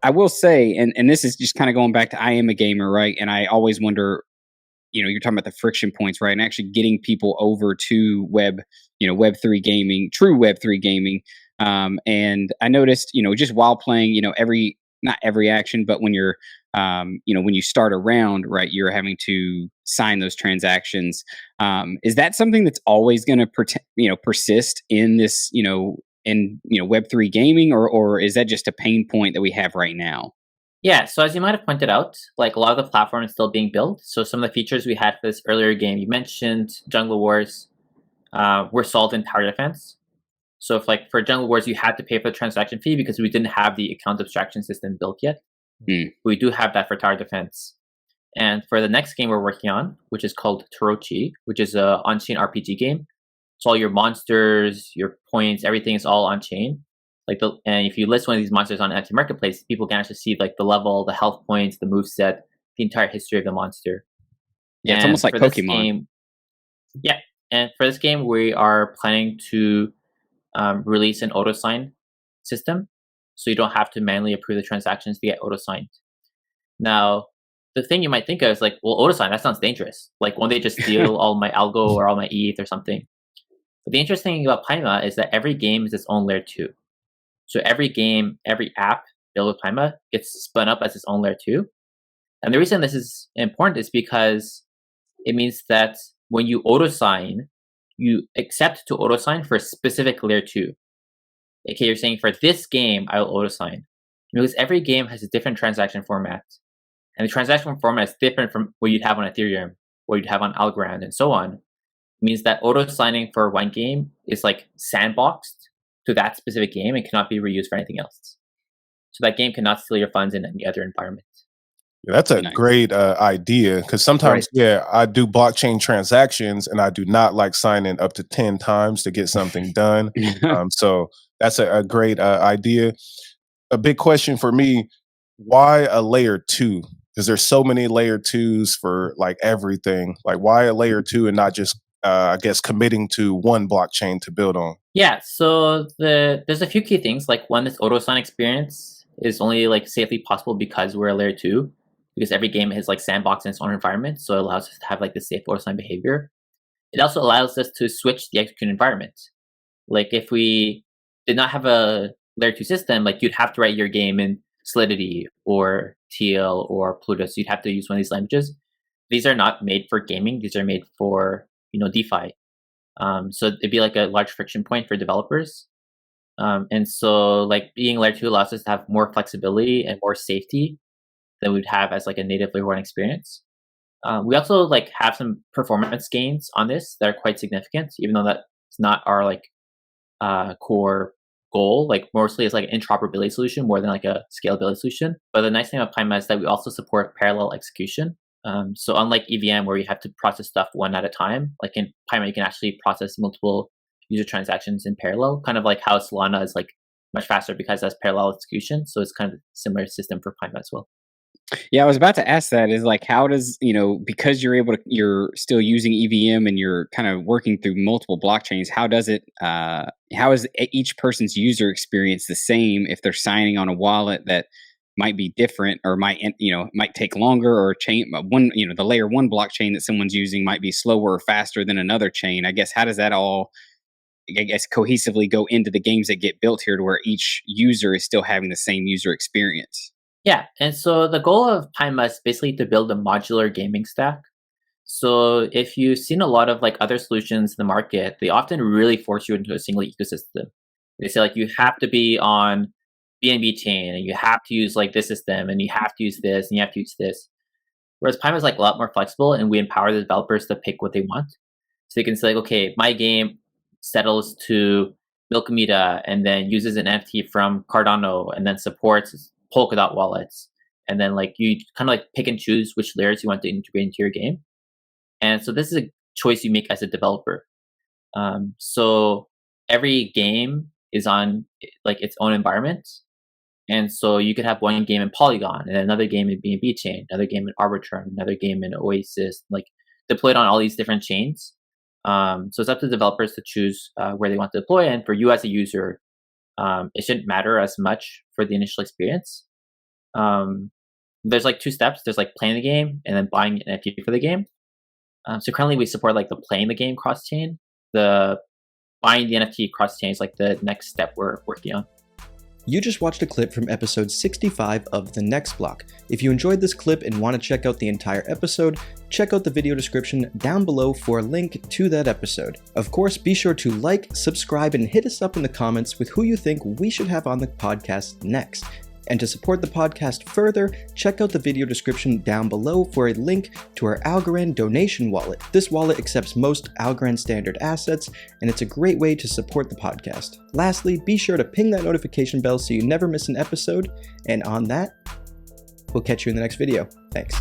I will say, and this is just kind of going back to I am a gamer, right? And I always wonder, you're talking about the friction points, right? And actually getting people over to Web3 gaming, true Web3 gaming. And I noticed, just while playing, not every action, but when you're, when you start a round, right, you're having to sign those transactions. Is that something that's always going to, persist in this, Web3 gaming, or is that just a pain point that we have right now? Yeah, so as you might have pointed out, like a lot of the platform is still being built. So some of the features we had for this earlier game, you mentioned Jungle Wars, were solved in Tower Defense. So if like for Jungle Wars, you had to pay for the transaction fee because we didn't have the account abstraction system built yet. We do have that for Tower Defense. And for the next game we're working on, which is called Torochi, which is a on-chain RPG game. So all your monsters, your points, everything is all on-chain. And if you list one of these monsters on NFT Marketplace, people can actually see like the level, the health points, the move set, the entire history of the monster. Yeah, it's almost like Pokemon. And for this game, we are planning to release an auto sign system, so you don't have to manually approve the transactions to get auto signed. Now, the thing you might think of is like, well, auto sign, that sounds dangerous. Like, won't they just steal all my algo or all my ETH or something? But the interesting thing about Paima is that every game is its own layer 2. So every game, every app built with Paima gets spun up as its own layer 2. And the reason this is important is because it means that when you auto sign, you accept to auto sign for a specific layer 2. Okay, you're saying for this game, I will auto sign. Because every game has a different transaction format. And the transaction format is different from what you'd have on Ethereum, what you'd have on Algorand, and so on. It means that auto signing for one game is like sandboxed to that specific game and cannot be reused for anything else. So that game cannot steal your funds in any other environment. Yeah, that's a great idea, because sometimes, I do blockchain transactions and I do not like signing up to 10 times to get something done. So that's a great idea. A big question for me, why a layer 2? Because there's so many layer 2s for like everything. Like, why a layer 2 and not just I guess committing to one blockchain to build on? Yeah, so there's a few key things. Like one, this auto sign experience is only like safely possible because we're a layer 2, because every game is like sandbox in its own environment, so it allows us to have like the safe auto sign behavior. It also allows us to switch the execute environment. Like if we did not have a layer 2 system, like you'd have to write your game in Solidity or TL or Pluto, so you'd have to use one of these languages. These are not made for gaming; these are made for DeFi. So it'd be like a large friction point for developers. And so like being layer 2 allows us to have more flexibility and more safety than we'd have as like a native layer 1 experience. We also like have some performance gains on this that are quite significant, even though that's not our like core goal. Like mostly it's like an interoperability solution more than like a scalability solution. But the nice thing about Paima is that we also support parallel execution. So unlike EVM where you have to process stuff one at a time, like in Paima you can actually process multiple user transactions in parallel, kind of like how Solana is like much faster because it has parallel execution. So it's kind of a similar system for Paima as well. Yeah, I was about to ask that, is like, how does, because you're still using EVM and you're kind of working through multiple blockchains, how is each person's user experience the same if they're signing on a wallet that might be different or might take longer, or chain one, the layer 1 blockchain that someone's using might be slower or faster than another chain? I guess, how does that all, cohesively go into the games that get built here to where each user is still having the same user experience? Yeah, and so the goal of Paima is basically to build a modular gaming stack. So if you've seen a lot of like other solutions in the market, they often really force you into a single ecosystem. They say like you have to be on BNB chain and you have to use like this system and you have to use this and you have to use this. Whereas Paima is like a lot more flexible and we empower the developers to pick what they want. So they can say like, okay, my game settles to Milkamita and then uses an NFT from Cardano and then supports Polkadot wallets, and then like you kind of like pick and choose which layers you want to integrate into your game. And so this is a choice you make as a developer. So every game is on like its own environment, and so you could have one game in Polygon and another game in BNB chain, another game in Arbitrum, another game in Oasis, like deployed on all these different chains. So it's up to developers to choose where they want to deploy, and for you as a user, it shouldn't matter as much for the initial experience. There's like 2 steps. There's like playing the game and then buying an NFT for the game. So currently we support like the playing the game cross chain. The buying the NFT cross chain is like the next step we're working on. You just watched a clip from episode 65 of The Next Block. If you enjoyed this clip and want to check out the entire episode, check out the video description down below for a link to that episode. Of course, be sure to like, subscribe, and hit us up in the comments with who you think we should have on the podcast next. And to support the podcast further, check out the video description down below for a link to our Algorand donation wallet. This wallet accepts most Algorand standard assets, and it's a great way to support the podcast. Lastly, be sure to ping that notification bell so you never miss an episode. And on that, we'll catch you in the next video. Thanks.